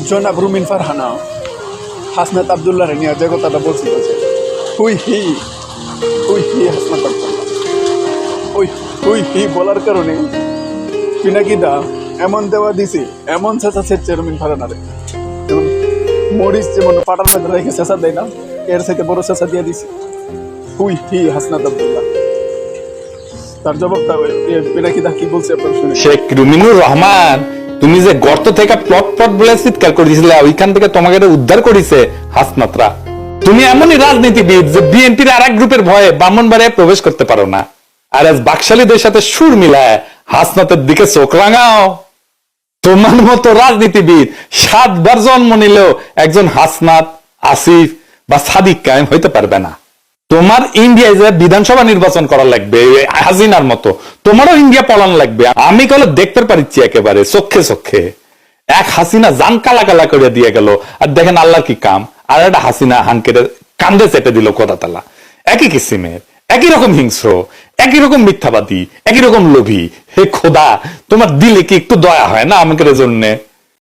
জনাব রুমিন ফারহানা হাসনাত আবদুল্লাহ নিয়ে যে কথাটা বলছিল যে হুই হি হাসনাত আবদুল্লাহ হুই হি বলার কারণে পিনাকিদা এমন দেওয়া দিছি, এমন চেঁচা ছেড়ছে রুমিন ফারহানারে, যেমন মরিচ যেমন পাটার মধ্যে রেখে চেঁচা দেয় না, এর সাথে বড় চেঁচা দিয়ে দিছি। হুই হি হাসনাত আবদুল্লাহ। তার জবাবটা পিনাকিদা কি বলছে আপনার শুনে। শেখ রুমিনুর রহমান, তুমি যে গর্ত থেকে প্লট বলে চিৎকার করে দিয়েছিলে, ওইখান থেকে তোমাকে উদ্ধার করেছে হাসনাতরা। তুমি এমনই রাজনীতিবিদ যে বিএনপির আর এক গ্রুপের ভয়ে ব্রাহ্মণবাড়িয়ায় প্রবেশ করতে পারো না, আর আজ বাকশালীদের সাথে সুর মিলায় হাসনাতের দিকে চোখ রাঙাও। তোমার মতো রাজনীতিবিদ 7 বার জন্ম নিলেও একজন হাসনাত, আসিফ বা সাদিক কায়েম হইতে পারবে না। তোমার ইন্ডিয়ায় যে বিধানসভা নির্বাচন করা লাগবে হাসিনার মতো, তোমারও ইন্ডিয়া পলান লাগবে। আমি কলে দেখতে পারিছি একেবারে চোখে চোখে। এক হাসিনা জান কালা কালা করে দিয়ে গেল, আর দেখেন আল্লাহর কি কাম, আর একটা হাসিনা হানকের কান্দে চেটে দিল কথা তালা। একই কিসিমের, একই রকম হিংস্র, একই রকম মিথ্যাবাদী, একই রকম লোভী। হে খোদা, তোমার দিলে কি একটু দয়া হয় না আমাদের জন্যে?